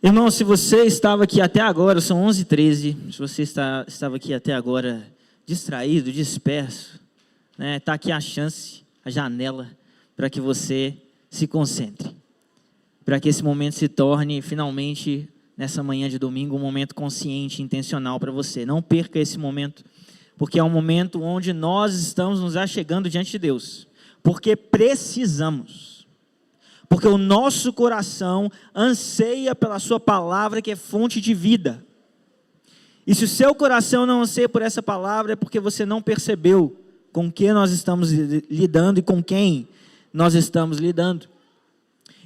Irmão, se você estava aqui até agora, são 11h13, se você estava aqui até agora distraído, disperso, né, está aqui a chance, a janela, para que você se concentre, para que esse momento se torne finalmente, nessa manhã de domingo, um momento consciente, intencional para você. Não perca esse momento, porque é um momento onde nós estamos nos achegando diante de Deus, porque precisamos. Porque o nosso coração anseia pela sua palavra, que é fonte de vida. E se o seu coração não anseia por essa palavra, é porque você não percebeu com que nós estamos lidando e com quem nós estamos lidando.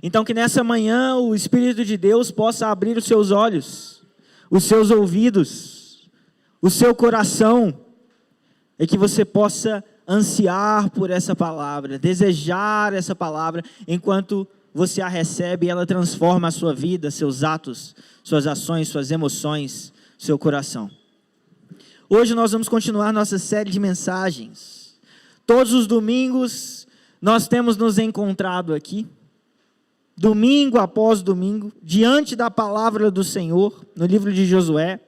Então que nessa manhã o Espírito de Deus possa abrir os seus olhos, os seus ouvidos, o seu coração, e que você possa ansiar por essa palavra, desejar essa palavra, enquanto você a recebe e ela transforma a sua vida, seus atos, suas ações, suas emoções, seu coração. Hoje nós vamos continuar nossa série de mensagens. Todos os domingos nós temos nos encontrado aqui, domingo após domingo, diante da palavra do Senhor, no livro de Josué,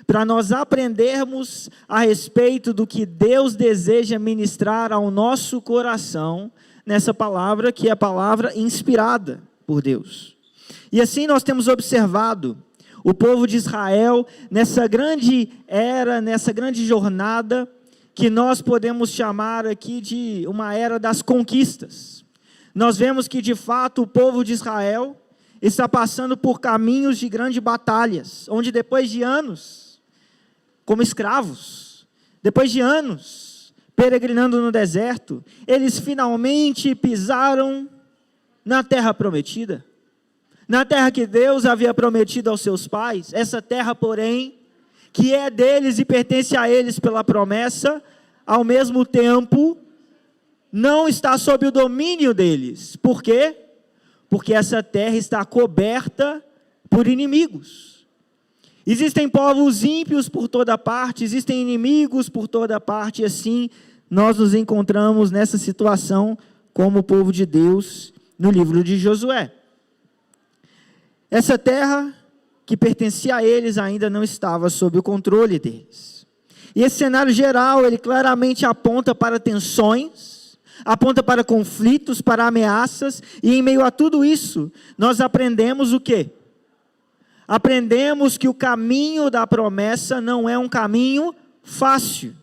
para nós aprendermos a respeito do que Deus deseja ministrar ao nosso coração, nessa palavra que é a palavra inspirada por Deus. E assim nós temos observado o povo de Israel nessa grande era, nessa grande jornada, que nós podemos chamar aqui de uma era das conquistas. Nós vemos que de fato o povo de Israel está passando por caminhos de grandes batalhas, onde depois de anos como escravos, depois de anos peregrinando no deserto, eles finalmente pisaram na terra prometida, na terra que Deus havia prometido aos seus pais, essa terra, porém, que é deles e pertence a eles pela promessa, ao mesmo tempo, não está sob o domínio deles. Por quê? Porque essa terra está coberta por inimigos. Existem povos ímpios por toda parte, existem inimigos por toda parte, e assim nós nos encontramos nessa situação como o povo de Deus no livro de Josué. Essa terra que pertencia a eles ainda não estava sob o controle deles. E esse cenário geral, ele claramente aponta para tensões, aponta para conflitos, para ameaças, e em meio a tudo isso, nós aprendemos o quê? Aprendemos que o caminho da promessa não é um caminho fácil.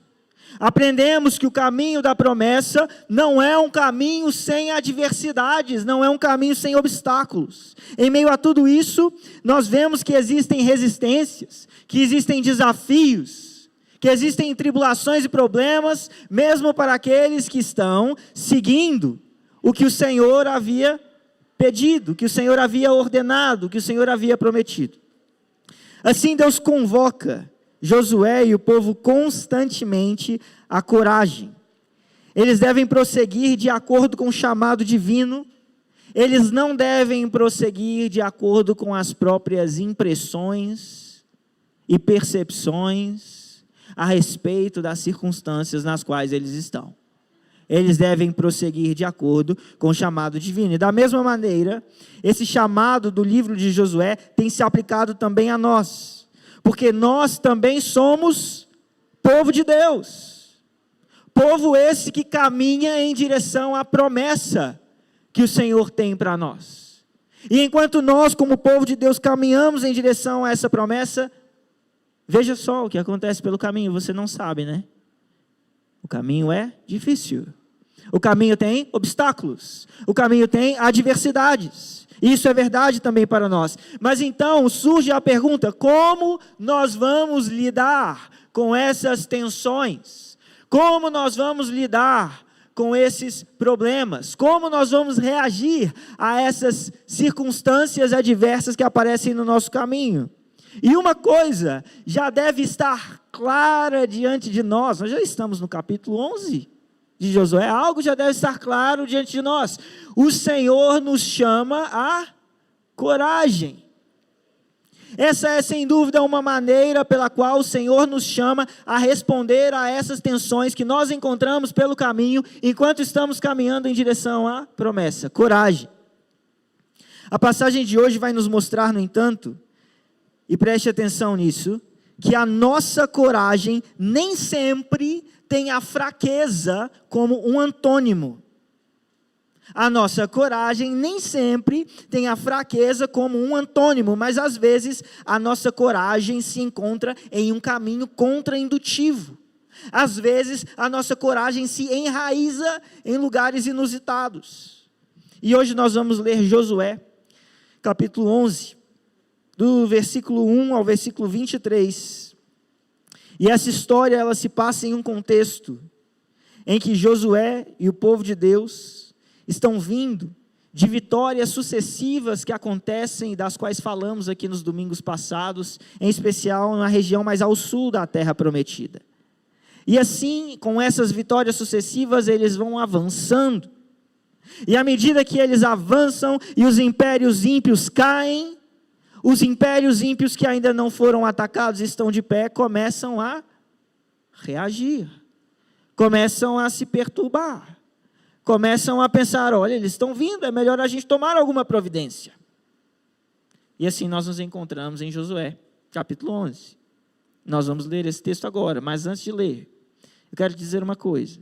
Aprendemos que o caminho da promessa não é um caminho sem adversidades, não é um caminho sem obstáculos. Em meio a tudo isso, nós vemos que existem resistências, que existem desafios, que existem tribulações e problemas, mesmo para aqueles que estão seguindo o que o Senhor havia pedido, que o Senhor havia ordenado, que o Senhor havia prometido. Assim Deus convoca Josué e o povo constantemente à coragem. Eles devem prosseguir de acordo com o chamado divino, eles não devem prosseguir de acordo com as próprias impressões e percepções a respeito das circunstâncias nas quais eles estão. Eles devem prosseguir de acordo com o chamado divino. E da mesma maneira, esse chamado do livro de Josué tem se aplicado também a nós. Porque nós também somos povo de Deus. Povo esse que caminha em direção à promessa que o Senhor tem para nós. E enquanto nós, como povo de Deus, caminhamos em direção a essa promessa, veja só o que acontece pelo caminho, você não sabe, né? O caminho é difícil. O caminho tem obstáculos. O caminho tem adversidades. Isso é verdade também para nós. Mas então surge a pergunta: como nós vamos lidar com essas tensões? Como nós vamos lidar com esses problemas? Como nós vamos reagir a essas circunstâncias adversas que aparecem no nosso caminho? E uma coisa já deve estar clara diante de nós já estamos no capítulo 11 de Josué, algo já deve estar claro diante de nós: o Senhor nos chama a coragem. Essa é sem dúvida uma maneira pela qual o Senhor nos chama a responder a essas tensões que nós encontramos pelo caminho, enquanto estamos caminhando em direção à promessa: coragem. A passagem de hoje vai nos mostrar, no entanto, e preste atenção nisso, que a nossa coragem nem sempre tem a fraqueza como um antônimo. A nossa coragem nem sempre tem a fraqueza como um antônimo, mas às vezes a nossa coragem se encontra em um caminho contraindutivo. Às vezes a nossa coragem se enraiza em lugares inusitados. E hoje nós vamos ler Josué, capítulo 11, do versículo 1 ao versículo 23. E essa história ela se passa em um contexto em que Josué e o povo de Deus estão vindo de vitórias sucessivas que acontecem, das quais falamos aqui nos domingos passados, em especial na região mais ao sul da terra prometida. E assim, com essas vitórias sucessivas, eles vão avançando. E à medida que eles avançam e os impérios ímpios caem, os impérios ímpios que ainda não foram atacados e estão de pé, começam a reagir, começam a se perturbar, começam a pensar, olha, eles estão vindo, é melhor a gente tomar alguma providência. E assim nós nos encontramos em Josué, capítulo 11. Nós vamos ler esse texto agora, mas antes de ler, eu quero dizer uma coisa.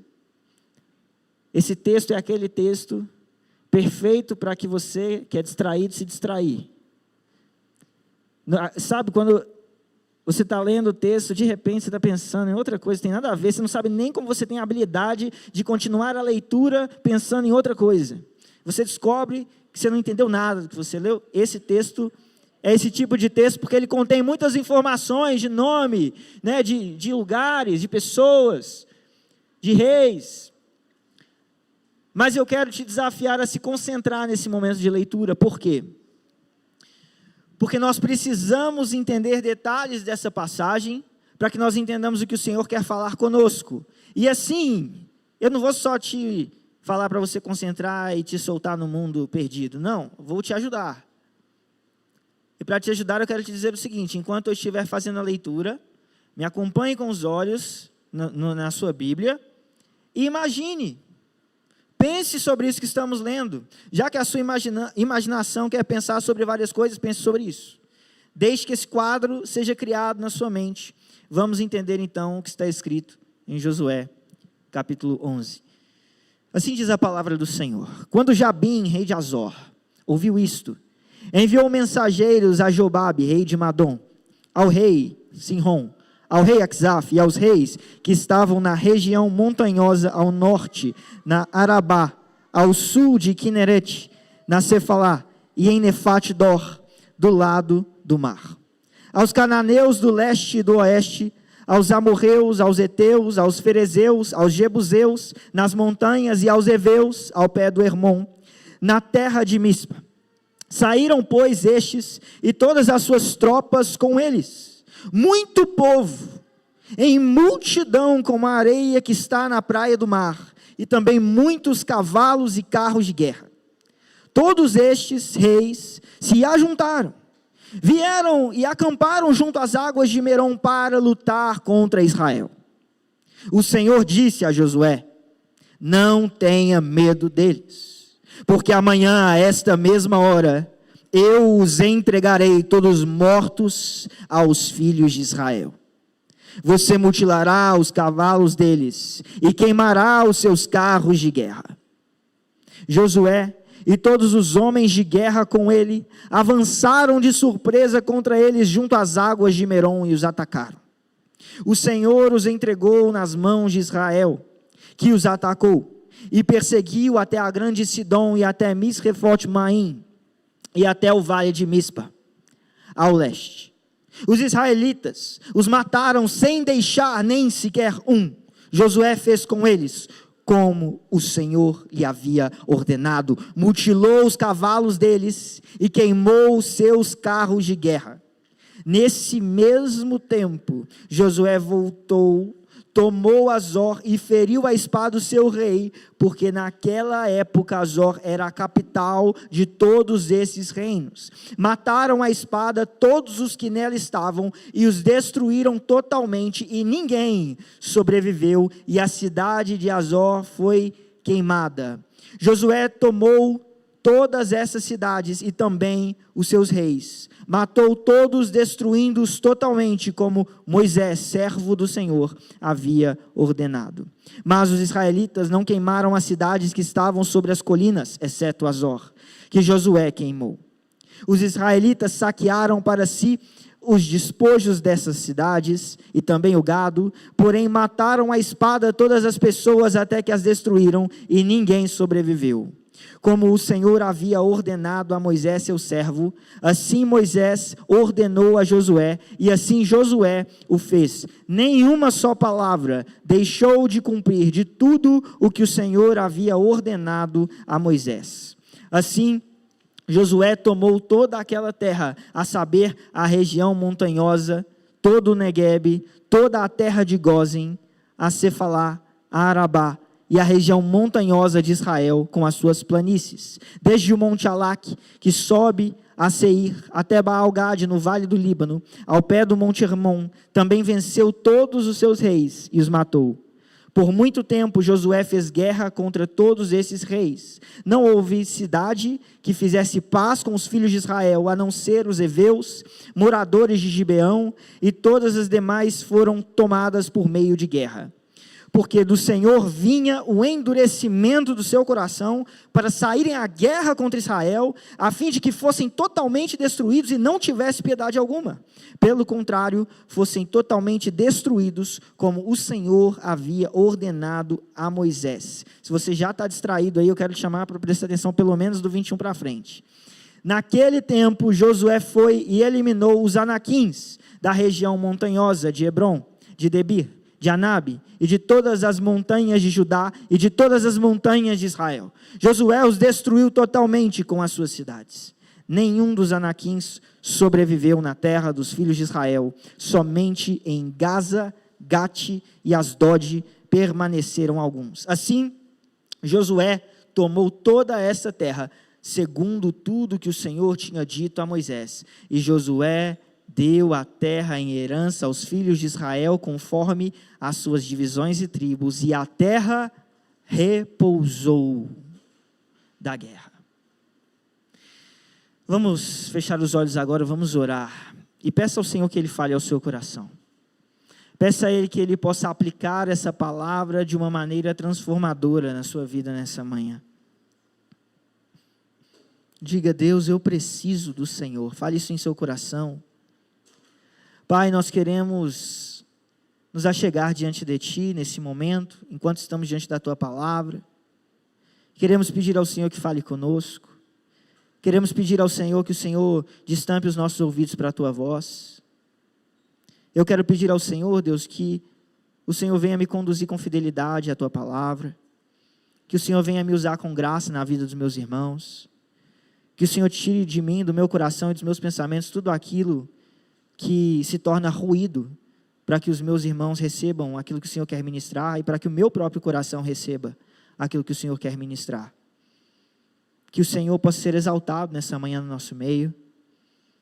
Esse texto é aquele texto perfeito para que você, que é distraído, se distrair. Sabe, quando você está lendo o texto, de repente você está pensando em outra coisa, tem nada a ver, você não sabe nem como você tem a habilidade de continuar a leitura pensando em outra coisa. Você descobre que você não entendeu nada do que você leu. Esse texto é esse tipo de texto porque ele contém muitas informações de nome, né, de lugares, de pessoas, de reis. Mas eu quero te desafiar a se concentrar nesse momento de leitura. Por quê? Porque nós precisamos entender detalhes dessa passagem para que nós entendamos o que o Senhor quer falar conosco. E assim, eu não vou só te falar para você concentrar e te soltar no mundo perdido. Não, vou te ajudar. E para te ajudar eu quero te dizer o seguinte, enquanto eu estiver fazendo a leitura, me acompanhe com os olhos na sua Bíblia e imagine. Pense sobre isso que estamos lendo. Já que a sua imaginação quer pensar sobre várias coisas, pense sobre isso. Desde que esse quadro seja criado na sua mente, vamos entender então o que está escrito em Josué, capítulo 11. Assim diz a palavra do Senhor. Quando Jabim, rei de Azor, ouviu isto, enviou mensageiros a Jobabe, rei de Madom, ao rei Sinrom, ao rei Axaf e aos reis que estavam na região montanhosa ao norte, na Arabá, ao sul de Quinerete, na Cefalá e em Nefate-dor, do lado do mar. Aos cananeus do leste e do oeste, aos amorreus, aos heteus, aos ferezeus, aos jebuseus, nas montanhas e aos heveus, ao pé do Hermon, na terra de Mispa. Saíram, pois, estes e todas as suas tropas com eles, muito povo, em multidão como a areia que está na praia do mar, e também muitos cavalos e carros de guerra. Todos estes reis se ajuntaram, vieram e acamparam junto às águas de Merom para lutar contra Israel. O Senhor disse a Josué, não tenha medo deles, porque amanhã a esta mesma hora eu os entregarei todos mortos aos filhos de Israel. Você mutilará os cavalos deles e queimará os seus carros de guerra. Josué e todos os homens de guerra com ele avançaram de surpresa contra eles junto às águas de Merom e os atacaram. O Senhor os entregou nas mãos de Israel, que os atacou e perseguiu até a grande Sidom e até Misrefote-Maim, e até o vale de Mispa, ao leste. Os israelitas os mataram sem deixar nem sequer um. Josué fez com eles como o Senhor lhe havia ordenado. Mutilou os cavalos deles e queimou os seus carros de guerra. Nesse mesmo tempo, Josué voltou, tomou Azor e feriu a espada o seu rei, porque naquela época Azor era a capital de todos esses reinos. Mataram a espada todos os que nela estavam e os destruíram totalmente, e ninguém sobreviveu, e a cidade de Azor foi queimada. Josué tomou todas essas cidades e também os seus reis. Matou todos, destruindo-os totalmente, como Moisés, servo do Senhor, havia ordenado. Mas os israelitas não queimaram as cidades que estavam sobre as colinas, exceto Azor, que Josué queimou. Os israelitas saquearam para si os despojos dessas cidades e também o gado, porém mataram à espada todas as pessoas até que as destruíram e ninguém sobreviveu. Como o Senhor havia ordenado a Moisés seu servo, assim Moisés ordenou a Josué, e assim Josué o fez. Nenhuma só palavra deixou de cumprir de tudo o que o Senhor havia ordenado a Moisés. Assim, Josué tomou toda aquela terra, a saber, a região montanhosa, todo o Neguebe, toda a terra de Gósen, a Cefalá, a Arabá, e a região montanhosa de Israel, com as suas planícies, desde o monte Alaque, que sobe a Seir, até Baal-Gade, no vale do Líbano, ao pé do monte Hermon. Também venceu todos os seus reis e os matou. Por muito tempo Josué fez guerra contra todos esses reis. Não houve cidade que fizesse paz com os filhos de Israel, a não ser os heveus, moradores de Gibeão, e todas as demais foram tomadas por meio de guerra. Porque do Senhor vinha o endurecimento do seu coração para saírem à guerra contra Israel, a fim de que fossem totalmente destruídos e não tivesse piedade alguma. Pelo contrário, fossem totalmente destruídos, como o Senhor havia ordenado a Moisés. Se você já está distraído aí, eu quero te chamar para prestar atenção pelo menos do 21 para frente. Naquele tempo, Josué foi e eliminou os anaquins da região montanhosa de Hebrom, de Debir, de Anabe, e de todas as montanhas de Judá, e de todas as montanhas de Israel. Josué os destruiu totalmente com as suas cidades. Nenhum dos anaquins sobreviveu na terra dos filhos de Israel, somente em Gaza, Gate e Asdod permaneceram alguns. Assim, Josué tomou toda essa terra, segundo tudo que o Senhor tinha dito a Moisés, e Josué deu a terra em herança aos filhos de Israel, conforme as suas divisões e tribos, e a terra repousou da guerra. Vamos fechar os olhos agora, vamos orar, e peça ao Senhor que Ele fale ao seu coração. Peça a Ele que Ele possa aplicar essa palavra de uma maneira transformadora na sua vida nessa manhã. Diga: Deus, eu preciso do Senhor. Fale isso em seu coração. Pai, nós queremos nos achegar diante de Ti nesse momento, enquanto estamos diante da Tua palavra. Queremos pedir ao Senhor que fale conosco. Queremos pedir ao Senhor que o Senhor destampe os nossos ouvidos para a Tua voz. Eu quero pedir ao Senhor, Deus, que o Senhor venha me conduzir com fidelidade à Tua palavra. Que o Senhor venha me usar com graça na vida dos meus irmãos. Que o Senhor tire de mim, do meu coração e dos meus pensamentos, tudo aquilo que se torna ruído, para que os meus irmãos recebam aquilo que o Senhor quer ministrar e para que o meu próprio coração receba aquilo que o Senhor quer ministrar. Que o Senhor possa ser exaltado nessa manhã no nosso meio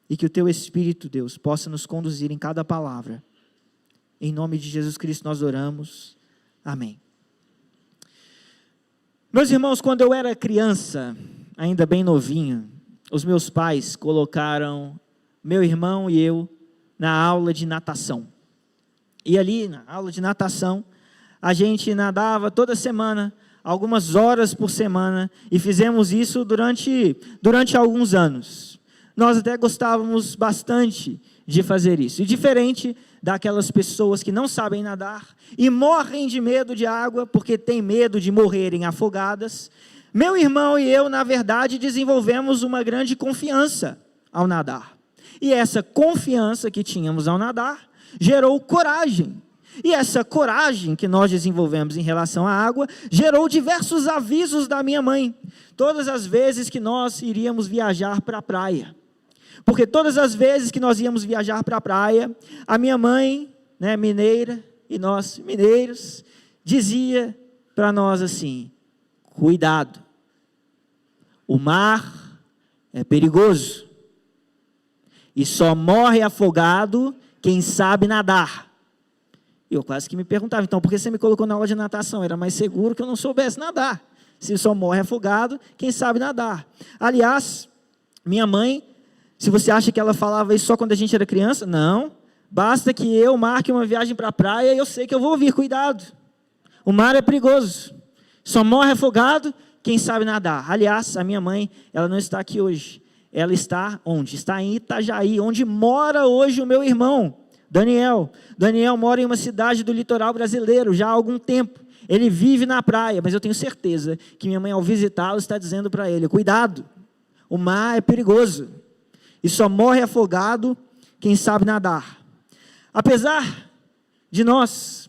e que o Teu Espírito, Deus, possa nos conduzir em cada palavra. Em nome de Jesus Cristo nós oramos. Amém. Meus irmãos, quando eu era criança, ainda bem novinho, os meus pais colocaram meu irmão e eu na aula de natação. E ali, na aula de natação, a gente nadava toda semana, algumas horas por semana, e fizemos isso durante alguns anos. Nós até gostávamos bastante de fazer isso. E diferente daquelas pessoas que não sabem nadar e morrem de medo de água, porque têm medo de morrerem afogadas, meu irmão e eu, na verdade, desenvolvemos uma grande confiança ao nadar. E essa confiança que tínhamos ao nadar gerou coragem. E essa coragem que nós desenvolvemos em relação à água gerou diversos avisos da minha mãe. Todas as vezes que nós iríamos viajar para a praia. Porque todas as vezes que nós íamos viajar para a praia, a minha mãe, mineira, e nós mineiros, dizia para nós assim: cuidado, o mar é perigoso. E só morre afogado quem sabe nadar. Eu quase que me perguntava, então, por que você me colocou na aula de natação? Era mais seguro que eu não soubesse nadar. Se só morre afogado, quem sabe nadar? Aliás, minha mãe, se você acha que ela falava isso só quando a gente era criança, não. Basta que eu marque uma viagem para a praia e eu sei que eu vou ouvir, cuidado. O mar é perigoso. Só morre afogado quem sabe nadar. Aliás, a minha mãe, ela não está aqui hoje. Ela está onde? Está em Itajaí, onde mora hoje o meu irmão, Daniel. Daniel mora em uma cidade do litoral brasileiro já há algum tempo. Ele vive na praia, mas eu tenho certeza que minha mãe, ao visitá-lo, está dizendo para ele, cuidado, o mar é perigoso. E só morre afogado quem sabe nadar. Apesar de nós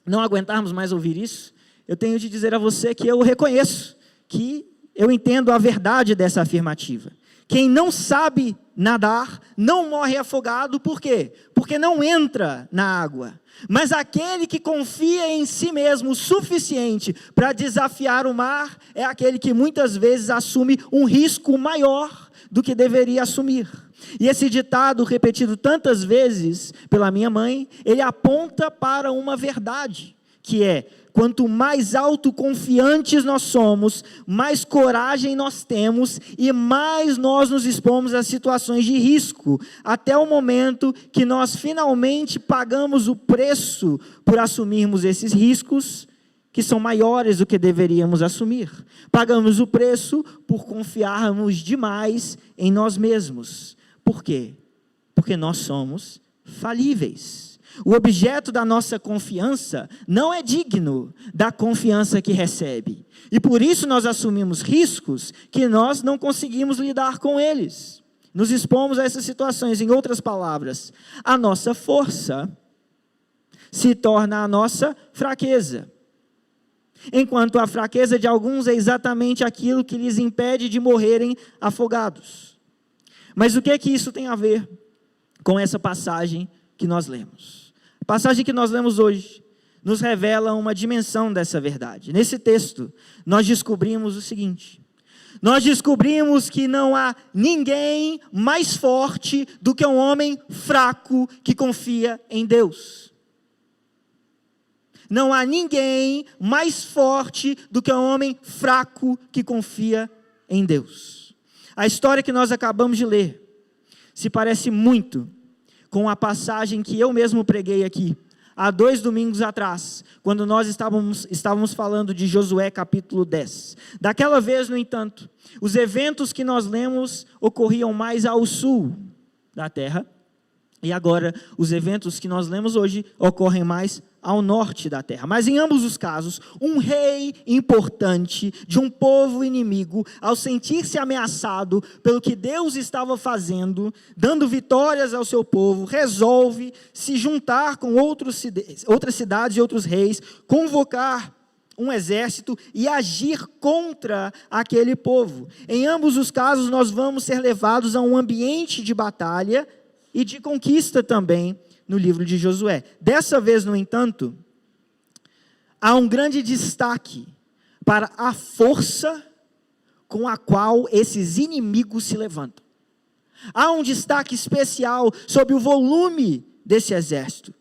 não aguentarmos mais ouvir isso, eu tenho de dizer a você que eu reconheço, que eu entendo a verdade dessa afirmativa. Quem não sabe nadar não morre afogado, por quê? Porque não entra na água. Mas aquele que confia em si mesmo o suficiente para desafiar o mar, é aquele que muitas vezes assume um risco maior do que deveria assumir. E esse ditado, repetido tantas vezes pela minha mãe, ele aponta para uma verdade, que é: quanto mais autoconfiantes nós somos, mais coragem nós temos e mais nós nos expomos a situações de risco, até o momento que nós finalmente pagamos o preço por assumirmos esses riscos, que são maiores do que deveríamos assumir. Pagamos o preço por confiarmos demais em nós mesmos. Por quê? Porque nós somos falíveis. O objeto da nossa confiança não é digno da confiança que recebe. E por isso nós assumimos riscos que nós não conseguimos lidar com eles. Nos expomos a essas situações. Em outras palavras, a nossa força se torna a nossa fraqueza. Enquanto a fraqueza de alguns é exatamente aquilo que lhes impede de morrerem afogados. Mas o que é que isso tem a ver com essa passagem que nós lemos? A passagem que nós lemos hoje nos revela uma dimensão dessa verdade. Nesse texto, nós descobrimos o seguinte: nós descobrimos que não há ninguém mais forte do que um homem fraco que confia em Deus. Não há ninguém mais forte do que um homem fraco que confia em Deus. A história que nós acabamos de ler se parece muito com a passagem que eu mesmo preguei aqui, há 2 domingos atrás, quando nós estávamos falando de Josué capítulo 10. Daquela vez, no entanto, os eventos que nós lemos ocorriam mais ao sul da terra, e agora os eventos que nós lemos hoje ocorrem mais ao norte da terra. Mas em ambos os casos, um rei importante de um povo inimigo, ao sentir-se ameaçado pelo que Deus estava fazendo, dando vitórias ao seu povo, resolve se juntar com outras cidades e outros reis, convocar um exército e agir contra aquele povo. Em ambos os casos, nós vamos ser levados a um ambiente de batalha e de conquista também no livro de Josué. Dessa vez, no entanto, há um grande destaque para a força com a qual esses inimigos se levantam. Há um destaque especial sobre o volume desse exército,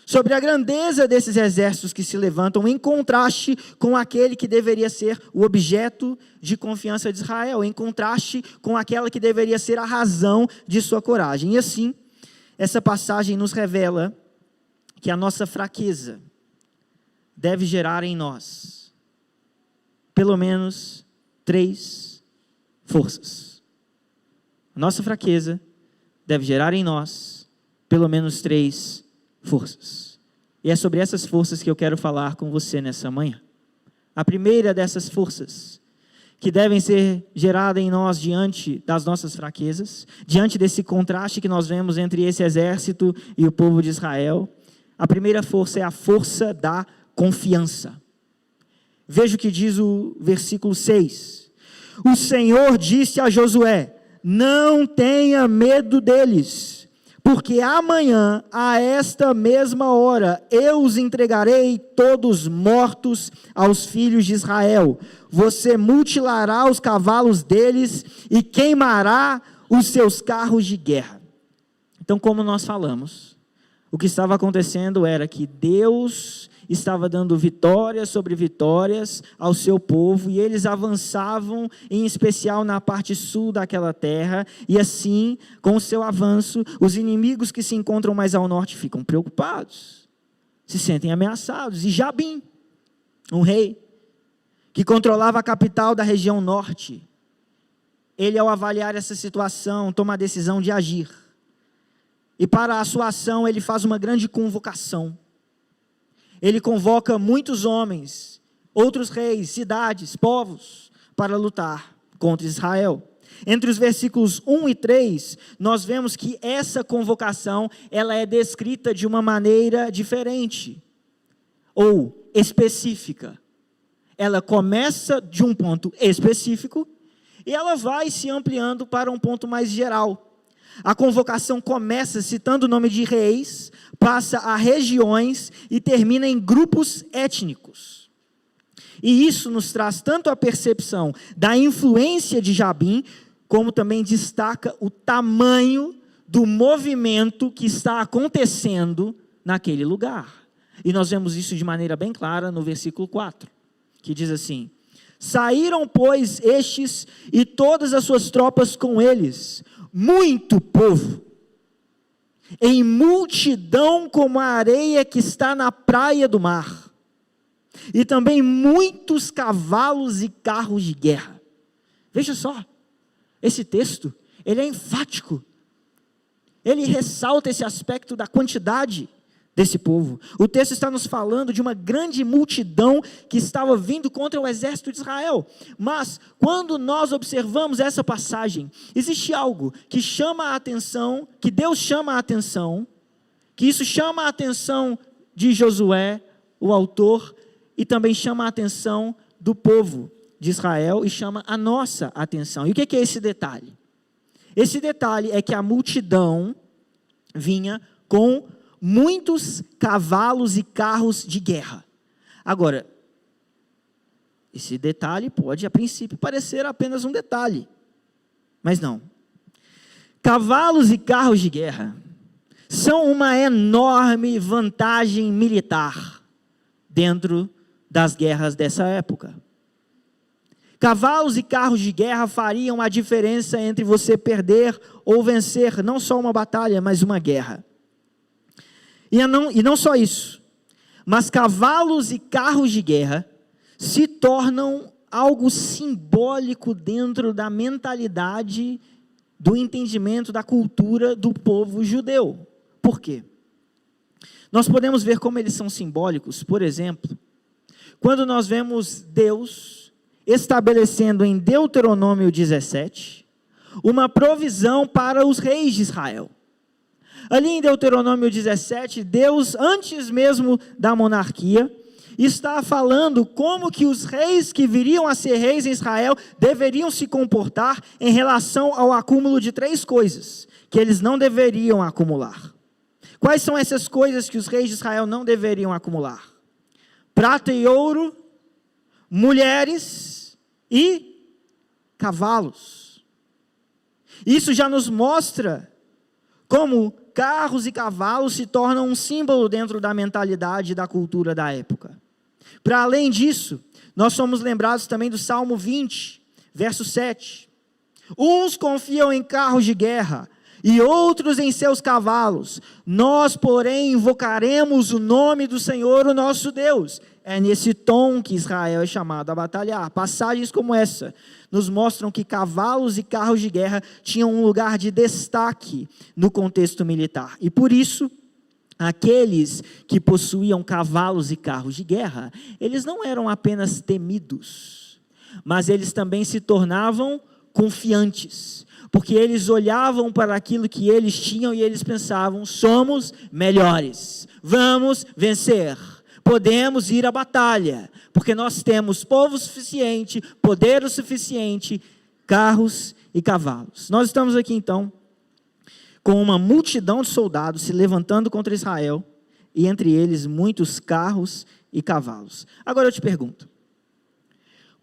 sobre a grandeza desses exércitos que se levantam, em contraste com aquele que deveria ser o objeto de confiança de Israel, em contraste com aquela que deveria ser a razão de sua coragem. E assim, essa passagem nos revela que a nossa fraqueza deve gerar em nós pelo menos 3 forças. A nossa fraqueza deve gerar em nós pelo menos 3 forças. E é sobre essas forças que eu quero falar com você nessa manhã. A primeira dessas forças que devem ser geradas em nós diante das nossas fraquezas, diante desse contraste que nós vemos entre esse exército e o povo de Israel, a primeira força é a força da confiança. Veja o que diz o versículo 6. O Senhor disse a Josué: não tenha medo deles, porque amanhã, a esta mesma hora, eu os entregarei todos mortos aos filhos de Israel. Você mutilará os cavalos deles e queimará os seus carros de guerra. Então, como nós falamos, o que estava acontecendo era que Deus estava dando vitórias sobre vitórias ao seu povo, e eles avançavam, em especial na parte sul daquela terra, e assim, com o seu avanço, os inimigos que se encontram mais ao norte ficam preocupados, se sentem ameaçados. E Jabim, um rei, que controlava a capital da região norte, ele, ao avaliar essa situação, toma a decisão de agir. E para a sua ação, ele faz uma grande convocação. Ele convoca muitos homens, outros reis, cidades, povos, para lutar contra Israel. Entre os versículos 1 e 3, nós vemos que essa convocação, ela é descrita de uma maneira diferente, ou específica. Ela começa de um ponto específico, e ela vai se ampliando para um ponto mais geral. A convocação começa citando o nome de reis, passa a regiões e termina em grupos étnicos. E isso nos traz tanto a percepção da influência de Jabim, como também destaca o tamanho do movimento que está acontecendo naquele lugar. E nós vemos isso de maneira bem clara no versículo 4, que diz assim: saíram, pois, estes e todas as suas tropas com eles, muito povo, em multidão como a areia que está na praia do mar, e também muitos cavalos e carros de guerra. Veja só, esse texto, ele é enfático, ele ressalta esse aspecto da quantidade desse povo. O texto está nos falando de uma grande multidão que estava vindo contra o exército de Israel. Mas, quando nós observamos essa passagem, existe algo que chama a atenção, que Deus chama a atenção, que isso chama a atenção de Josué, o autor, e também chama a atenção do povo de Israel, e chama a nossa atenção. E o que é esse detalhe? Esse detalhe é que a multidão vinha com muitos cavalos e carros de guerra. Agora, esse detalhe pode, a princípio, parecer apenas um detalhe, mas não. Cavalos e carros de guerra são uma enorme vantagem militar dentro das guerras dessa época. Cavalos e carros de guerra fariam a diferença entre você perder ou vencer não só uma batalha, mas uma guerra. E não só isso, mas cavalos e carros de guerra se tornam algo simbólico dentro da mentalidade, do entendimento da cultura do povo judeu. Por quê? Nós podemos ver como eles são simbólicos, por exemplo, quando nós vemos Deus estabelecendo em Deuteronômio 17, uma provisão para os reis de Israel. Ali em Deuteronômio 17, Deus, antes mesmo da monarquia, está falando como que os reis que viriam a ser reis em Israel deveriam se comportar em relação ao acúmulo de 3 coisas que eles não deveriam acumular. Quais são essas coisas que os reis de Israel não deveriam acumular? Prata e ouro, mulheres e cavalos. Isso já nos mostra como carros e cavalos se tornam um símbolo dentro da mentalidade e da cultura da época. Para além disso, nós somos lembrados também do Salmo 20, verso 7. Uns confiam em carros de guerra e outros em seus cavalos. Nós, porém, invocaremos o nome do Senhor, o nosso Deus. É nesse tom que Israel é chamado a batalhar. Passagens como essa nos mostram que cavalos e carros de guerra tinham um lugar de destaque no contexto militar. E por isso, aqueles que possuíam cavalos e carros de guerra, eles não eram apenas temidos, mas eles também se tornavam confiantes, porque eles olhavam para aquilo que eles tinham e eles pensavam: somos melhores, vamos vencer. Podemos ir à batalha, porque nós temos povo suficiente, poder o suficiente, carros e cavalos. Nós estamos aqui então com uma multidão de soldados se levantando contra Israel, e entre eles muitos carros e cavalos. Agora eu te pergunto,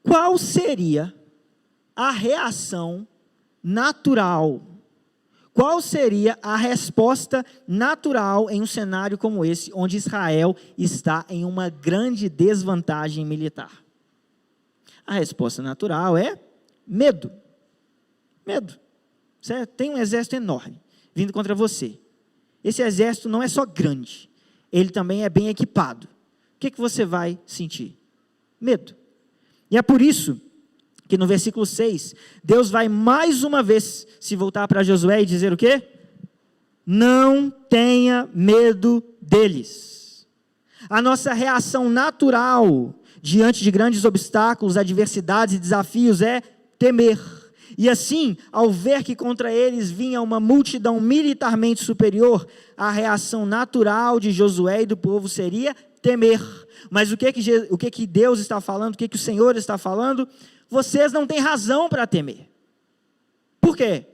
qual seria a reação natural, qual seria a resposta natural em um cenário como esse, onde Israel está em uma grande desvantagem militar? A resposta natural é medo. Medo. Certo? Tem um exército enorme vindo contra você. Esse exército não é só grande, ele também é bem equipado. O que você vai sentir? Medo. E é por isso que no versículo 6, Deus vai mais uma vez se voltar para Josué e dizer o quê? Não tenha medo deles. A nossa reação natural diante de grandes obstáculos, adversidades e desafios é temer. E assim, ao ver que contra eles vinha uma multidão militarmente superior, a reação natural de Josué e do povo seria temer. Mas o que Deus está falando, o que o Senhor está falando? Vocês não têm razão para temer. Por quê?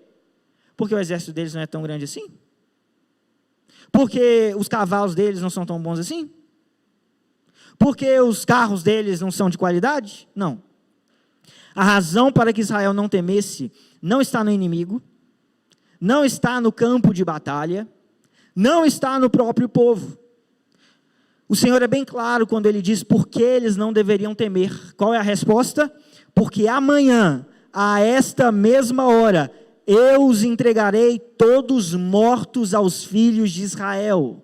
Porque o exército deles não é tão grande assim? Porque os cavalos deles não são tão bons assim? Porque os carros deles não são de qualidade? Não. A razão para que Israel não temesse não está no inimigo, não está no campo de batalha, não está no próprio povo. O Senhor é bem claro quando Ele diz por que eles não deveriam temer. Qual é a resposta? Porque amanhã, a esta mesma hora, eu os entregarei todos mortos aos filhos de Israel.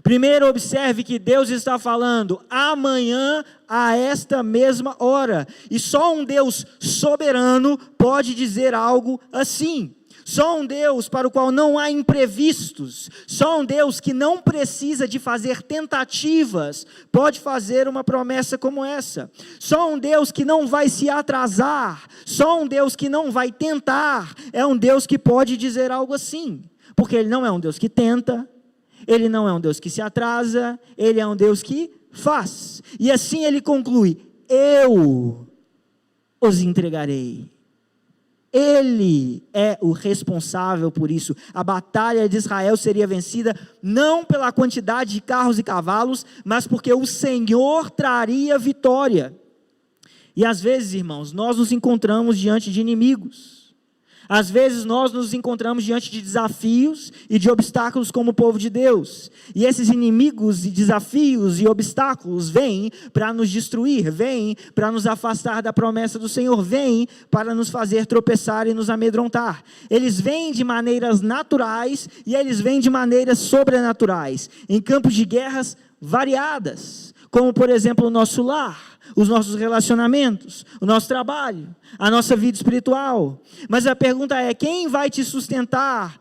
Primeiro, observe que Deus está falando amanhã a esta mesma hora. E só um Deus soberano pode dizer algo assim. Só um Deus para o qual não há imprevistos. Só um Deus que não precisa de fazer tentativas pode fazer uma promessa como essa. Só um Deus que não vai se atrasar. Só um Deus que não vai tentar. É um Deus que pode dizer algo assim. Porque Ele não é um Deus que tenta. Ele não é um Deus que se atrasa, Ele é um Deus que faz. E assim Ele conclui, eu os entregarei. Ele é o responsável por isso. A batalha de Israel seria vencida não pela quantidade de carros e cavalos, mas porque o Senhor traria vitória. E às vezes, irmãos, nós nos encontramos diante de inimigos. Às vezes nós nos encontramos diante de desafios e de obstáculos como povo de Deus. E esses inimigos e desafios e obstáculos vêm para nos destruir, vêm para nos afastar da promessa do Senhor, vêm para nos fazer tropeçar e nos amedrontar. Eles vêm de maneiras naturais e eles vêm de maneiras sobrenaturais, em campos de guerras variadas, como por exemplo o nosso lar, os nossos relacionamentos, o nosso trabalho, a nossa vida espiritual. Mas a pergunta é, quem vai te sustentar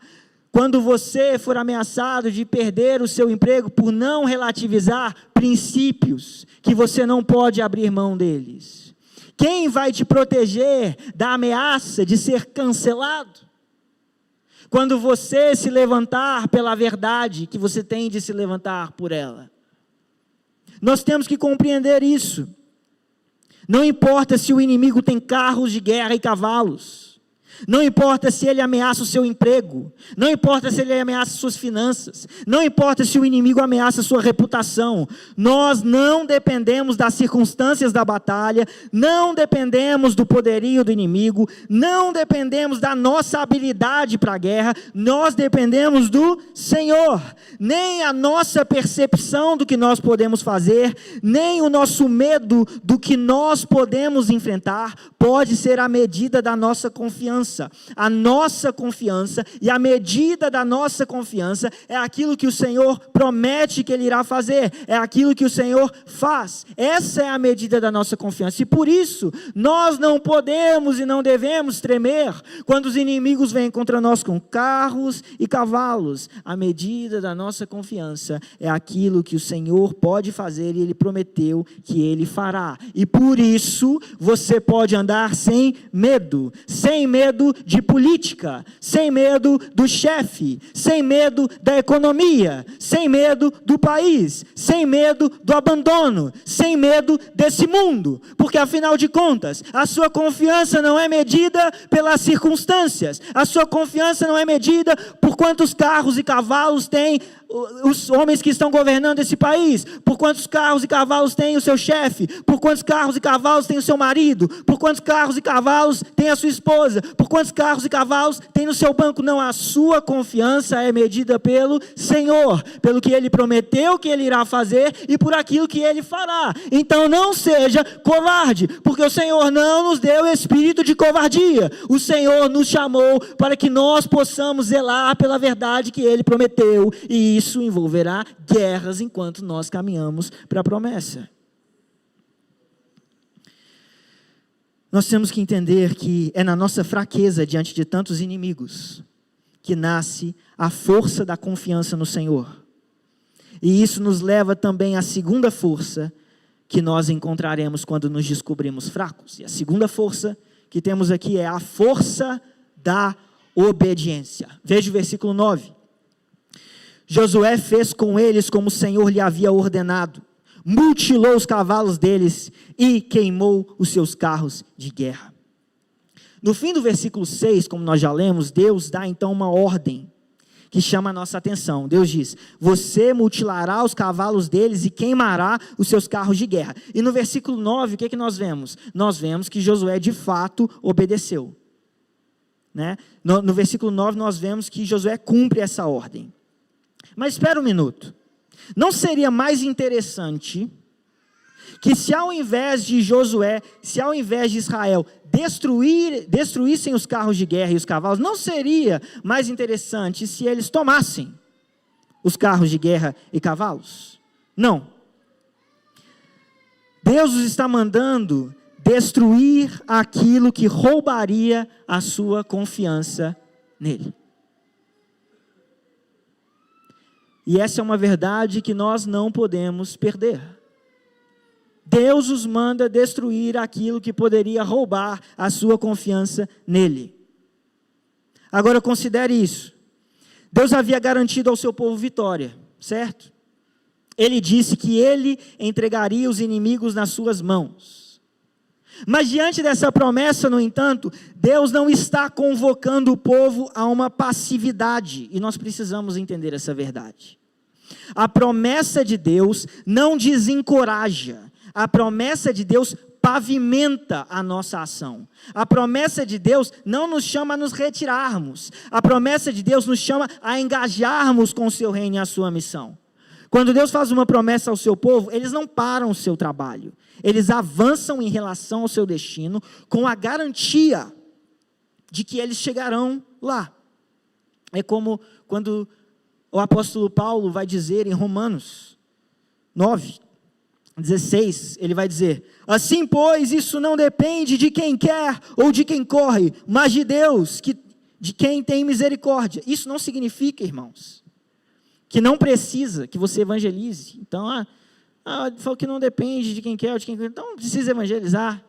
quando você for ameaçado de perder o seu emprego por não relativizar princípios que você não pode abrir mão deles? Quem vai te proteger da ameaça de ser cancelado? Quando você se levantar pela verdade que você tem de se levantar por ela. Nós temos que compreender isso. Não importa se o inimigo tem carros de guerra e cavalos. Não importa se ele ameaça o seu emprego. Não importa se ele ameaça suas finanças. Não importa se o inimigo ameaça sua reputação. Nós não dependemos das circunstâncias da batalha. Não dependemos do poderio do inimigo. Não dependemos da nossa habilidade para a guerra. Nós dependemos do Senhor. Nem a nossa percepção do que nós podemos fazer, nem o nosso medo do que nós podemos enfrentar, pode ser a medida da nossa confiança. A nossa confiança e a medida da nossa confiança é aquilo que o Senhor promete que Ele irá fazer, é aquilo que o Senhor faz. Essa é a medida da nossa confiança e por isso nós não podemos e não devemos tremer quando os inimigos vêm contra nós com carros e cavalos. A medida da nossa confiança é aquilo que o Senhor pode fazer e Ele prometeu que Ele fará. E por isso você pode andar sem medo de política, sem medo do chefe, sem medo da economia, sem medo do país, sem medo do abandono, sem medo desse mundo, porque afinal de contas, a sua confiança não é medida pelas circunstâncias, a sua confiança não é medida por quantos carros e cavalos tem os homens que estão governando esse país? Por quantos carros e cavalos tem o seu chefe? Por quantos carros e cavalos tem o seu marido? Por quantos carros e cavalos tem a sua esposa? Por quantos carros e cavalos tem no seu banco? Não, a sua confiança é medida pelo Senhor, pelo que Ele prometeu que Ele irá fazer e por aquilo que Ele fará. Então não seja covarde, porque o Senhor não nos deu espírito de covardia. O Senhor nos chamou para que nós possamos zelar pela verdade que Ele prometeu, e isso envolverá guerras enquanto nós caminhamos para a promessa. Nós temos que entender que é na nossa fraqueza diante de tantos inimigos que nasce a força da confiança no Senhor. E isso nos leva também à segunda força que nós encontraremos quando nos descobrimos fracos. E a segunda força que temos aqui é a força da obediência. Veja o versículo 9. Josué fez com eles como o Senhor lhe havia ordenado, mutilou os cavalos deles e queimou os seus carros de guerra. No fim do versículo 6, como nós já lemos, Deus dá então uma ordem que chama a nossa atenção. Deus diz: você mutilará os cavalos deles e queimará os seus carros de guerra. E no versículo 9, o que nós vemos? Nós vemos que Josué de fato obedeceu. Né? No versículo 9 nós vemos que Josué cumpre essa ordem. Mas espera um minuto, não seria mais interessante que se ao invés de Josué, se ao invés de Israel destruíssem os carros de guerra e os cavalos, não seria mais interessante se eles tomassem os carros de guerra e cavalos? Não. Deus os está mandando destruir aquilo que roubaria a sua confiança nele. E essa é uma verdade que nós não podemos perder. Deus os manda destruir aquilo que poderia roubar a sua confiança nele. Agora considere isso. Deus havia garantido ao seu povo vitória, certo? Ele disse que ele entregaria os inimigos nas suas mãos. Mas diante dessa promessa, no entanto, Deus não está convocando o povo a uma passividade. E nós precisamos entender essa verdade. A promessa de Deus não desencoraja. A promessa de Deus pavimenta a nossa ação. A promessa de Deus não nos chama a nos retirarmos. A promessa de Deus nos chama a engajarmos com o seu reino e a sua missão. Quando Deus faz uma promessa ao seu povo, eles não param o seu trabalho. Eles avançam em relação ao seu destino com a garantia de que eles chegarão lá. É como quando o apóstolo Paulo vai dizer em Romanos 9:16, ele vai dizer: assim, pois, isso não depende de quem quer ou de quem corre, mas de Deus, de quem tem misericórdia. Isso não significa, irmãos, que não precisa que você evangelize. Então, falou que não depende de quem quer ou de quem corre, então não precisa evangelizar.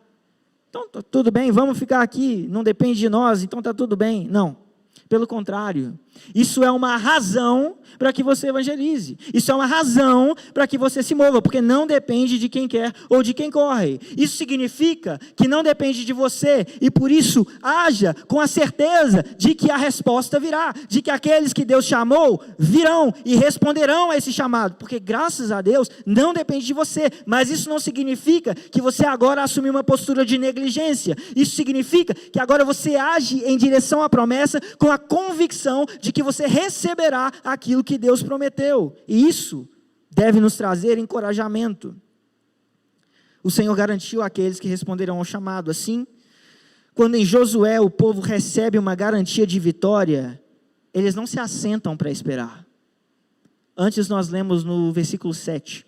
Então, tudo bem, vamos ficar aqui, não depende de nós, então está tudo bem. Não. Pelo contrário, isso é uma razão para que você evangelize. Isso é uma razão para que você se mova, porque não depende de quem quer ou de quem corre. Isso significa que não depende de você, e por isso haja com a certeza de que a resposta virá, de que aqueles que Deus chamou virão e responderão a esse chamado, porque graças a Deus não depende de você, mas isso não significa que você agora assume uma postura de negligência. Isso significa que agora você age em direção à promessa com a convicção de que você receberá aquilo que Deus prometeu. E isso deve nos trazer encorajamento. O Senhor garantiu àqueles que responderão ao chamado. Assim, quando em Josué o povo recebe uma garantia de vitória, eles não se assentam para esperar. Antes nós lemos no versículo 7.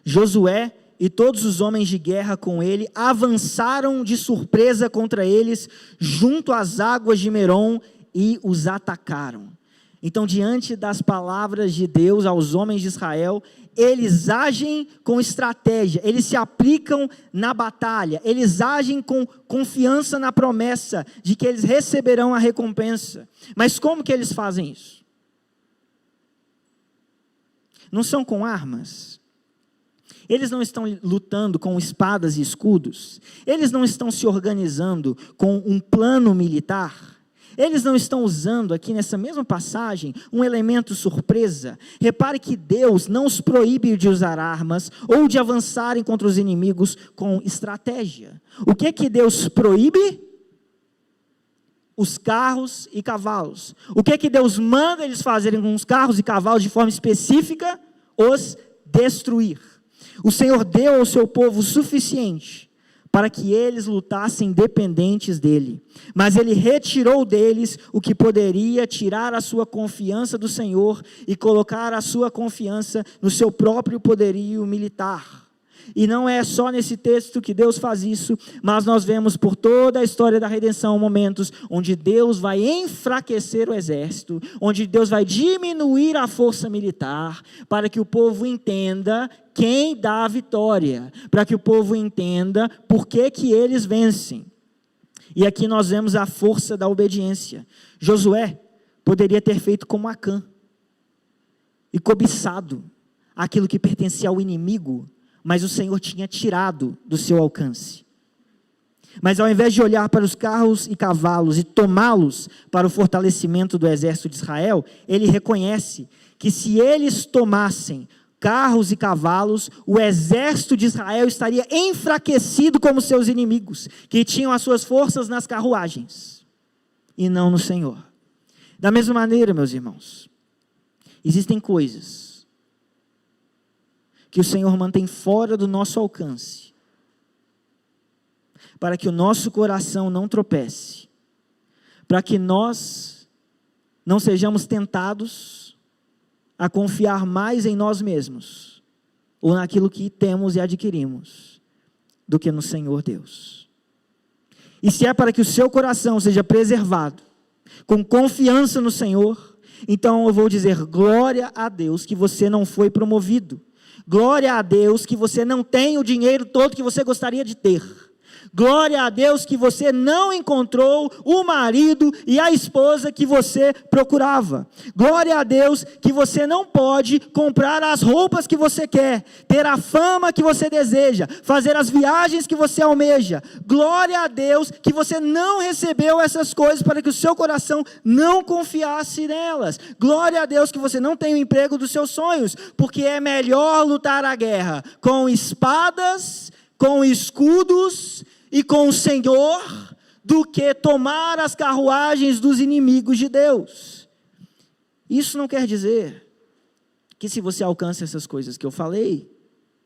Josué e todos os homens de guerra com ele avançaram de surpresa contra eles junto às águas de Merom e os atacaram. Então, diante das palavras de Deus aos homens de Israel, eles agem com estratégia, eles se aplicam na batalha, eles agem com confiança na promessa de que eles receberão a recompensa. Mas como que eles fazem isso? Não são com armas. Eles não estão lutando com espadas e escudos. Eles não estão se organizando com um plano militar. Eles não estão usando aqui nessa mesma passagem um elemento surpresa. Repare que Deus não os proíbe de usar armas ou de avançarem contra os inimigos com estratégia. O que Deus proíbe? Os carros e cavalos. O que Deus manda eles fazerem com os carros e cavalos de forma específica? Os destruir. O Senhor deu ao seu povo o suficiente para que eles lutassem dependentes dele. Mas ele retirou deles o que poderia tirar a sua confiança do Senhor e colocar a sua confiança no seu próprio poderio militar. E não é só nesse texto que Deus faz isso, mas nós vemos por toda a história da redenção momentos onde Deus vai enfraquecer o exército, onde Deus vai diminuir a força militar, para que o povo entenda quem dá a vitória, para que o povo entenda por que eles vencem. E aqui nós vemos a força da obediência. Josué poderia ter feito como Acã, e cobiçado aquilo que pertencia ao inimigo, mas o Senhor tinha tirado do seu alcance. Mas ao invés de olhar para os carros e cavalos e tomá-los para o fortalecimento do exército de Israel, ele reconhece que se eles tomassem carros e cavalos, o exército de Israel estaria enfraquecido como seus inimigos, que tinham as suas forças nas carruagens, e não no Senhor. Da mesma maneira, meus irmãos, existem coisas que o Senhor mantém fora do nosso alcance, para que o nosso coração não tropece, para que nós não sejamos tentados a confiar mais em nós mesmos, ou naquilo que temos e adquirimos, do que no Senhor Deus. E se é para que o seu coração seja preservado, com confiança no Senhor, então eu vou dizer, glória a Deus que você não foi promovido. Glória a Deus que você não tem o dinheiro todo que você gostaria de ter. Glória a Deus que você não encontrou o marido e a esposa que você procurava. Glória a Deus que você não pode comprar as roupas que você quer, ter a fama que você deseja, fazer as viagens que você almeja. Glória a Deus que você não recebeu essas coisas para que o seu coração não confiasse nelas. Glória a Deus que você não tem o emprego dos seus sonhos, porque é melhor lutar a guerra com espadas, com escudos e com o Senhor, do que tomar as carruagens dos inimigos de Deus. Isso não quer dizer que se você alcança essas coisas que eu falei,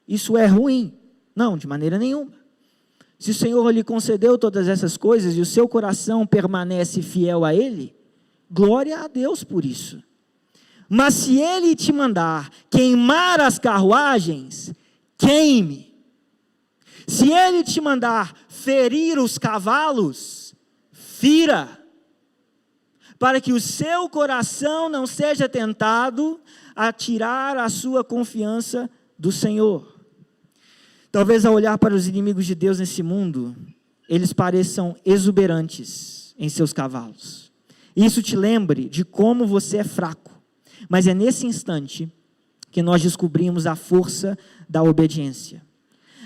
isso é ruim. Não, de maneira nenhuma. Se o Senhor lhe concedeu todas essas coisas e o seu coração permanece fiel a Ele, glória a Deus por isso. Mas se Ele te mandar queimar as carruagens, queime. Se Ele te mandar ferir os cavalos, fira, para que o seu coração não seja tentado a tirar a sua confiança do Senhor. Talvez ao olhar para os inimigos de Deus nesse mundo, eles pareçam exuberantes em seus cavalos. Isso te lembre de como você é fraco, mas é nesse instante que nós descobrimos a força da obediência.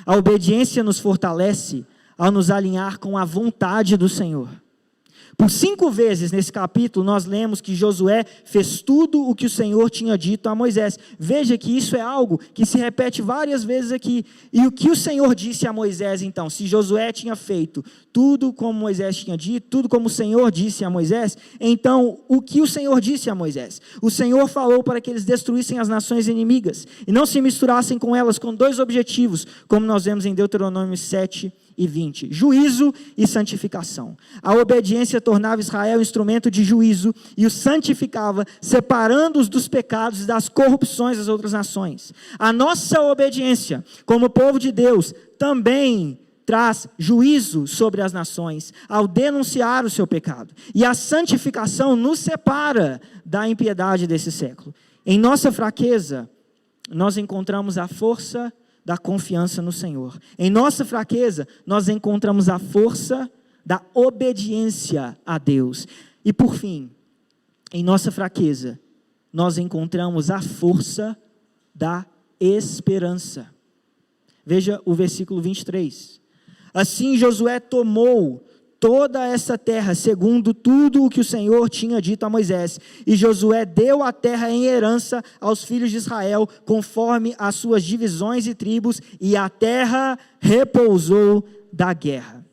A obediência nos fortalece ao nos alinhar com a vontade do Senhor. Por 5 vezes nesse capítulo nós lemos que Josué fez tudo o que o Senhor tinha dito a Moisés. Veja que isso é algo que se repete várias vezes aqui. E o que o Senhor disse a Moisés então? Se Josué tinha feito tudo como Moisés tinha dito, tudo como o Senhor disse a Moisés, então o que o Senhor disse a Moisés? O Senhor falou para que eles destruíssem as nações inimigas e não se misturassem com elas, com 2 objetivos, como nós vemos em Deuteronômio 7 e 20, juízo e santificação. A obediência tornava Israel instrumento de juízo e o santificava, separando-os dos pecados e das corrupções das outras nações. A nossa obediência, como povo de Deus, também traz juízo sobre as nações, ao denunciar o seu pecado. E a santificação nos separa da impiedade desse século. Em nossa fraqueza, nós encontramos a força da confiança no Senhor. Em nossa fraqueza, nós encontramos a força da obediência a Deus. E por fim, em nossa fraqueza, nós encontramos a força da esperança. Veja o versículo 23. Assim Josué tomou toda essa terra, segundo tudo o que o Senhor tinha dito a Moisés. E Josué deu a terra em herança aos filhos de Israel, conforme as suas divisões e tribos, e a terra repousou da guerra.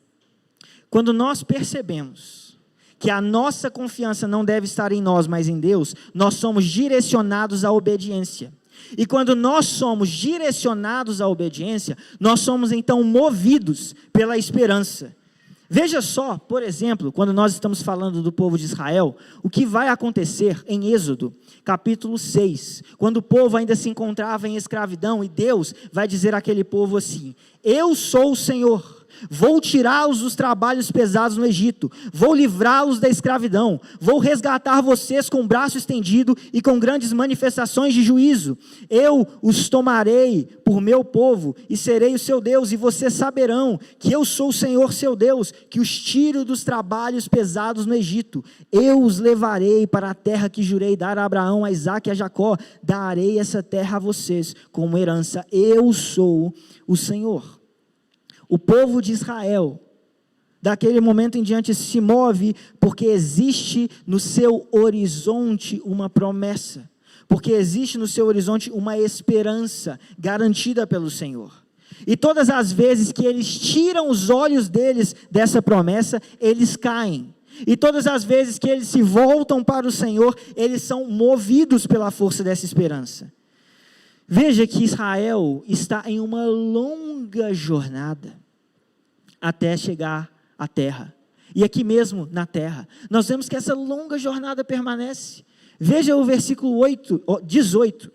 Quando nós percebemos que a nossa confiança não deve estar em nós, mas em Deus, nós somos direcionados à obediência. E quando nós somos direcionados à obediência, nós somos então movidos pela esperança. Veja só, por exemplo, quando nós estamos falando do povo de Israel, o que vai acontecer em Êxodo, capítulo 6, quando o povo ainda se encontrava em escravidão, e Deus vai dizer àquele povo assim: eu sou o Senhor, vou tirá-los dos trabalhos pesados no Egito, vou livrá-los da escravidão, vou resgatar vocês com o braço estendido e com grandes manifestações de juízo. Eu os tomarei por meu povo e serei o seu Deus, e vocês saberão que eu sou o Senhor seu Deus, que os tiro dos trabalhos pesados no Egito. Eu os levarei para a terra que jurei dar a Abraão, a Isaque e a Jacó. Darei essa terra a vocês como herança. Eu sou o Senhor. O povo de Israel, daquele momento em diante, se move porque existe no seu horizonte uma promessa, porque existe no seu horizonte uma esperança garantida pelo Senhor. E todas as vezes que eles tiram os olhos deles dessa promessa, eles caem. E todas as vezes que eles se voltam para o Senhor, eles são movidos pela força dessa esperança. Veja que Israel está em uma longa jornada até chegar à terra. E aqui mesmo na terra, nós vemos que essa longa jornada permanece. Veja o versículo 18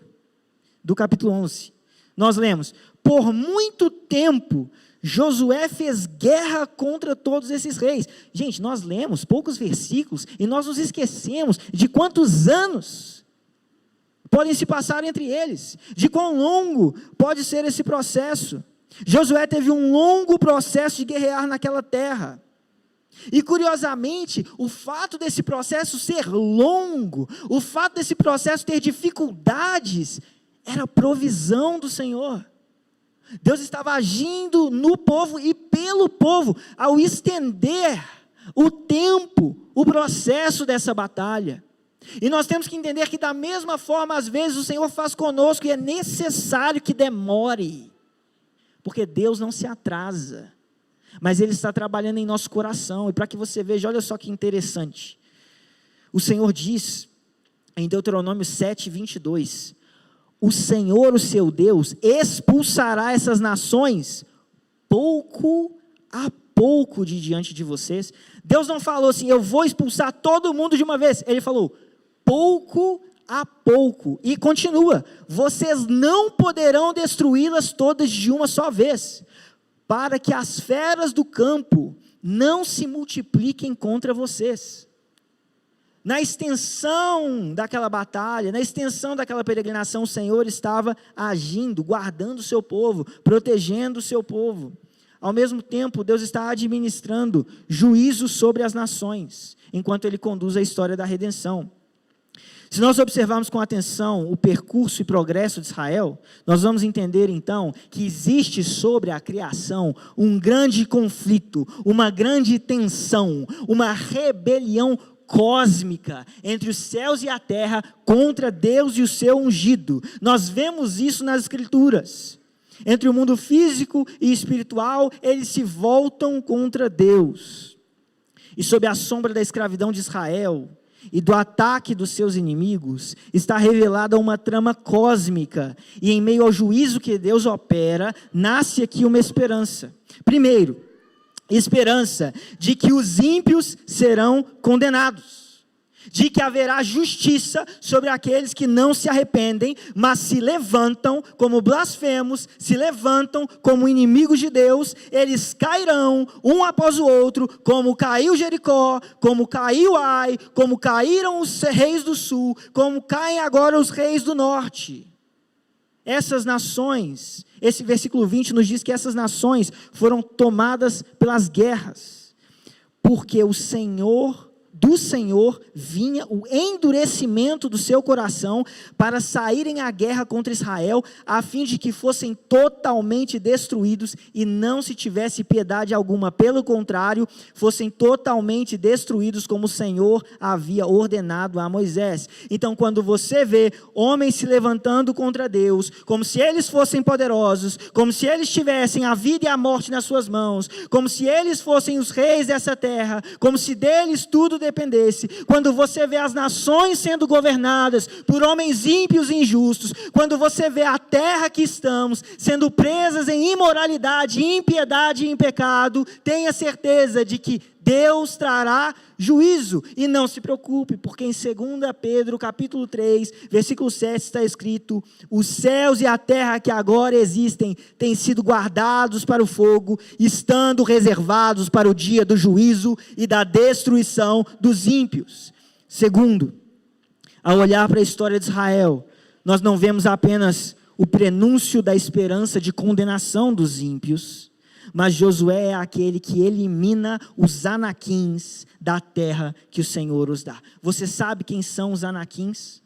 do capítulo 11. Nós lemos: por muito tempo Josué fez guerra contra todos esses reis. Gente, nós lemos poucos versículos e nós nos esquecemos de quantos anos podem se passar entre eles, de quão longo pode ser esse processo. Josué teve um longo processo de guerrear naquela terra. E curiosamente, o fato desse processo ser longo, o fato desse processo ter dificuldades, era provisão do Senhor. Deus estava agindo no povo e pelo povo, ao estender o tempo, o processo dessa batalha. E nós temos que entender que da mesma forma, às vezes o Senhor faz conosco e é necessário que demore, porque Deus não se atrasa, mas Ele está trabalhando em nosso coração. E para que você veja, olha só que interessante, o Senhor diz em Deuteronômio 7:22, o Senhor, o seu Deus, expulsará essas nações pouco a pouco de diante de vocês. Deus não falou assim, eu vou expulsar todo mundo de uma vez. Ele falou, pouco a pouco. E continua, vocês não poderão destruí-las todas de uma só vez, para que as feras do campo não se multipliquem contra vocês. Na extensão daquela batalha, na extensão daquela peregrinação, o Senhor estava agindo, guardando o seu povo, protegendo o seu povo. Ao mesmo tempo, Deus está administrando juízo sobre as nações, enquanto Ele conduz a história da redenção. Se nós observarmos com atenção o percurso e progresso de Israel, nós vamos entender então que existe sobre a criação um grande conflito, uma grande tensão, uma rebelião cósmica entre os céus e a terra contra Deus e o seu ungido. Nós vemos isso nas Escrituras. Entre o mundo físico e espiritual, eles se voltam contra Deus. E sob a sombra da escravidão de Israel e do ataque dos seus inimigos, está revelada uma trama cósmica. E em meio ao juízo que Deus opera, nasce aqui uma esperança. Primeiro, esperança de que os ímpios serão condenados, de que haverá justiça sobre aqueles que não se arrependem, mas se levantam como blasfemos, se levantam como inimigos de Deus. Eles cairão um após o outro, como caiu Jericó, como caiu Ai, como caíram os reis do sul, como caem agora os reis do norte. Essas nações, esse versículo 20 nos diz que essas nações foram tomadas pelas guerras, porque o Senhor do Senhor vinha o endurecimento do seu coração para saírem à guerra contra Israel, a fim de que fossem totalmente destruídos e não se tivesse piedade alguma. Pelo contrário, fossem totalmente destruídos como o Senhor havia ordenado a Moisés. Então, quando você vê homens se levantando contra Deus, como se eles fossem poderosos, como se eles tivessem a vida e a morte nas suas mãos, como se eles fossem os reis dessa terra, como se deles tudo dependesse, quando você vê as nações sendo governadas por homens ímpios e injustos, quando você vê a terra que estamos sendo presas em imoralidade, impiedade e em pecado, tenha certeza de que Deus trará juízo, e não se preocupe, porque em 2 Pedro capítulo 3, versículo 7 está escrito: os céus e a terra que agora existem têm sido guardados para o fogo, estando reservados para o dia do juízo e da destruição dos ímpios. Segundo, ao olhar para a história de Israel, nós não vemos apenas o prenúncio da esperança de condenação dos ímpios, mas Josué é aquele que elimina os anaquins da terra que o Senhor os dá. Você sabe quem são os anaquins?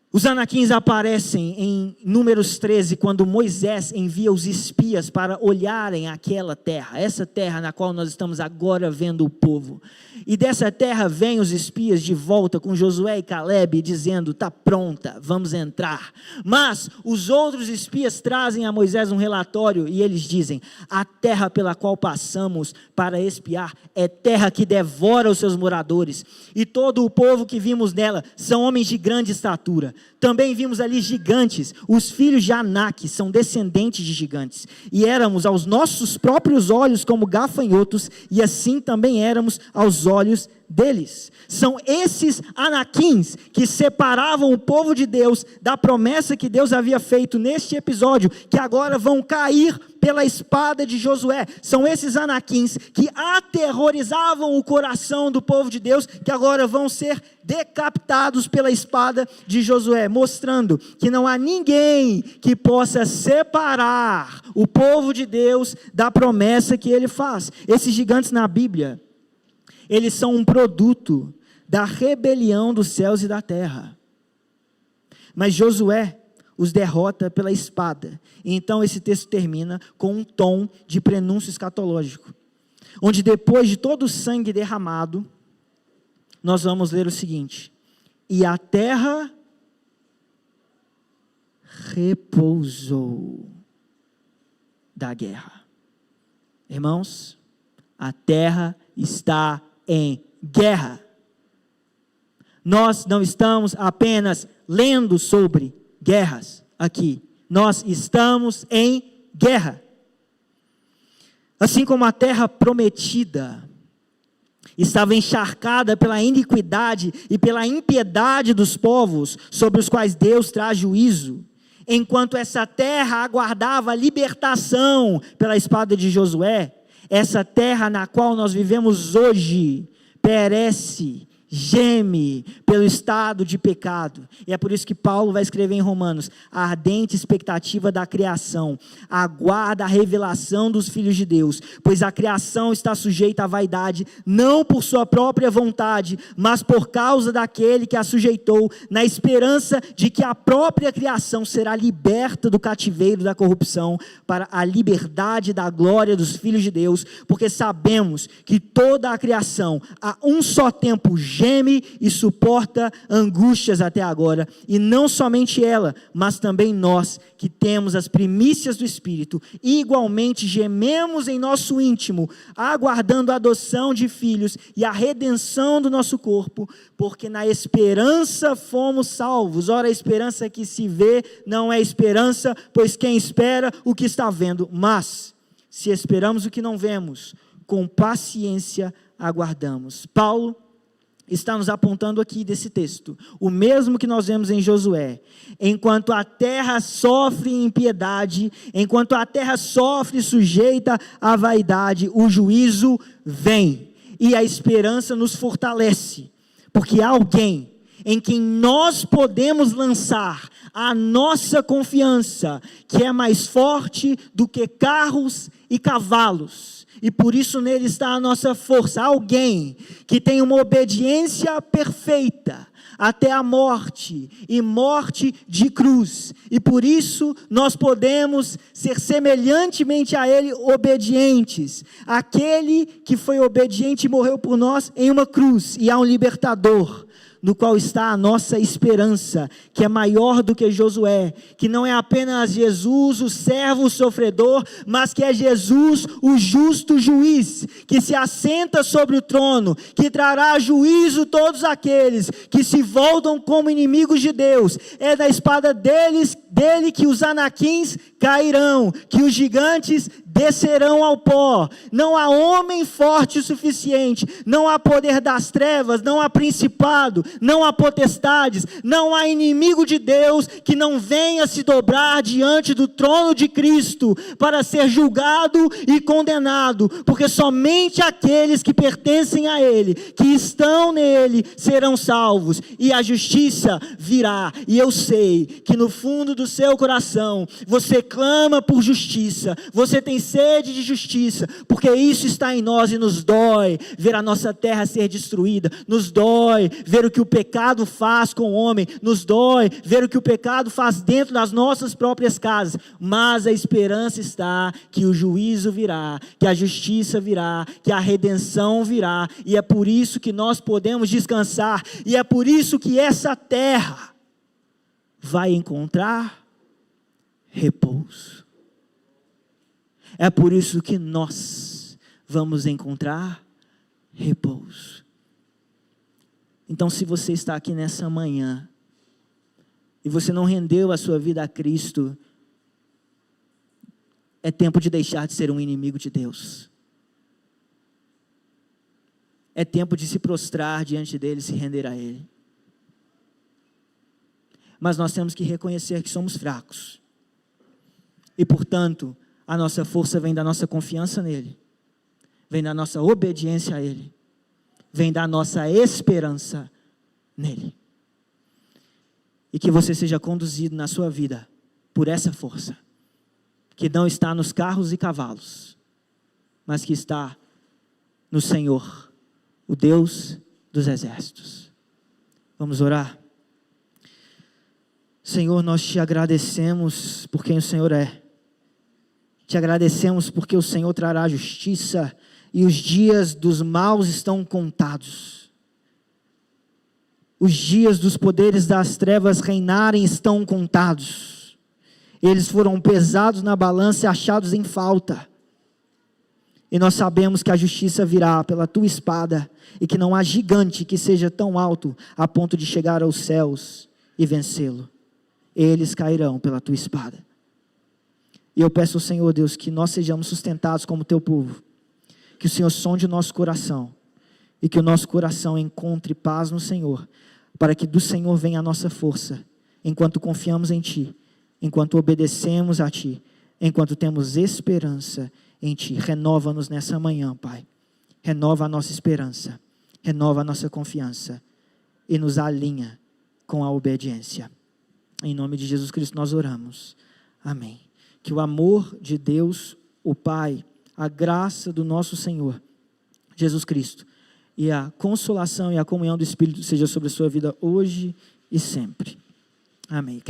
Os anaquins aparecem em Números 13, quando Moisés envia os espias para olharem aquela terra, essa terra na qual nós estamos agora vendo o povo. E dessa terra vêm os espias de volta com Josué e Calebe, dizendo: está pronta, vamos entrar. Mas os outros espias trazem a Moisés um relatório e eles dizem: a terra pela qual passamos para espiar é terra que devora os seus moradores, e todo o povo que vimos nela são homens de grande estatura. Também vimos ali gigantes, os filhos de Anak são descendentes de gigantes, e éramos aos nossos próprios olhos como gafanhotos, e assim também éramos aos olhos deles. São esses anaquins que separavam o povo de Deus da promessa que Deus havia feito neste episódio, que agora vão cair pela espada de Josué. São esses anaquins que aterrorizavam o coração do povo de Deus, que agora vão ser decapitados pela espada de Josué, mostrando que não há ninguém que possa separar o povo de Deus da promessa que ele faz. Esses gigantes na Bíblia, eles são um produto da rebelião dos céus e da terra. Mas Josué os derrota pela espada. E então esse texto termina com um tom de prenúncio escatológico, onde depois de todo o sangue derramado, nós vamos ler o seguinte: e a terra repousou da guerra. Irmãos, a terra está em guerra. Nós não estamos apenas lendo sobre guerras aqui, nós estamos em guerra. Assim como a terra prometida estava encharcada pela iniquidade e pela impiedade dos povos sobre os quais Deus traz juízo, enquanto essa terra aguardava a libertação pela espada de Josué, essa terra na qual nós vivemos hoje perece, geme pelo estado de pecado. E é por isso que Paulo vai escrever em Romanos: a ardente expectativa da criação aguarda a revelação dos filhos de Deus, pois a criação está sujeita à vaidade, não por sua própria vontade, mas por causa daquele que a sujeitou, na esperança de que a própria criação será liberta do cativeiro da corrupção para a liberdade da glória dos filhos de Deus, porque sabemos que toda a criação a um só tempo geme e suporta angústias até agora, e não somente ela, mas também nós, que temos as primícias do Espírito, igualmente gememos em nosso íntimo, aguardando a adoção de filhos e a redenção do nosso corpo, porque na esperança fomos salvos. Ora, a esperança que se vê não é esperança, pois quem espera o que está vendo, mas se esperamos o que não vemos, com paciência aguardamos. Paulo está nos apontando aqui desse texto, o mesmo que nós vemos em Josué: enquanto a terra sofre impiedade, enquanto a terra sofre sujeita à vaidade, o juízo vem, e a esperança nos fortalece, porque há alguém em quem nós podemos lançar a nossa confiança, que é mais forte do que carros e cavalos. E por isso nele está a nossa força. Alguém que tem uma obediência perfeita até a morte, e morte de cruz. E por isso nós podemos ser semelhantemente a ele obedientes. Aquele que foi obediente e morreu por nós em uma cruz. E há um libertador, no qual está a nossa esperança, que é maior do que Josué, que não é apenas Jesus, o servo sofredor, mas que é Jesus, o justo juiz, que se assenta sobre o trono, que trará a juízo todos aqueles que se voltam como inimigos de Deus. É da espada dele que os anaquins cairão, que os gigantes descerão ao pó. Não há homem forte o suficiente, não há poder das trevas, não há principado, não há potestades, não há inimigo de Deus que não venha se dobrar diante do trono de Cristo para ser julgado e condenado, porque somente aqueles que pertencem a Ele, que estão nele, serão salvos, e a justiça virá. E eu sei que no fundo do seu coração você clama por justiça, você tem sede de justiça, porque isso está em nós, e nos dói ver a nossa terra ser destruída, nos dói ver o que o pecado faz com o homem, nos dói ver o que o pecado faz dentro das nossas próprias casas, mas a esperança está que o juízo virá, que a justiça virá, que a redenção virá, e é por isso que nós podemos descansar, e é por isso que essa terra vai encontrar repouso. É por isso que nós vamos encontrar repouso. Então, se você está aqui nessa manhã e você não rendeu a sua vida a Cristo, é tempo de deixar de ser um inimigo de Deus. É tempo de se prostrar diante dele e se render a Ele. Mas nós temos que reconhecer que somos fracos. E, portanto, a nossa força vem da nossa confiança nele, vem da nossa obediência a Ele, vem da nossa esperança nele. E que você seja conduzido na sua vida por essa força, que não está nos carros e cavalos, mas que está no Senhor, o Deus dos exércitos. Vamos orar? Senhor, nós te agradecemos por quem o Senhor é. Te agradecemos porque o Senhor trará justiça e os dias dos maus estão contados. Os dias dos poderes das trevas reinarem estão contados. Eles foram pesados na balança e achados em falta. E nós sabemos que a justiça virá pela tua espada e que não há gigante que seja tão alto a ponto de chegar aos céus e vencê-lo. Eles cairão pela tua espada. E eu peço ao Senhor, Deus, que nós sejamos sustentados como teu povo, que o Senhor sonde o nosso coração, e que o nosso coração encontre paz no Senhor, para que do Senhor venha a nossa força, enquanto confiamos em Ti, enquanto obedecemos a Ti, enquanto temos esperança em Ti. Renova-nos nessa manhã, Pai, renova a nossa esperança, renova a nossa confiança, e nos alinha com a obediência. Em nome de Jesus Cristo nós oramos, amém. Que o amor de Deus, o Pai, a graça do nosso Senhor, Jesus Cristo, e a consolação e a comunhão do Espírito seja sobre a sua vida hoje e sempre. Amém.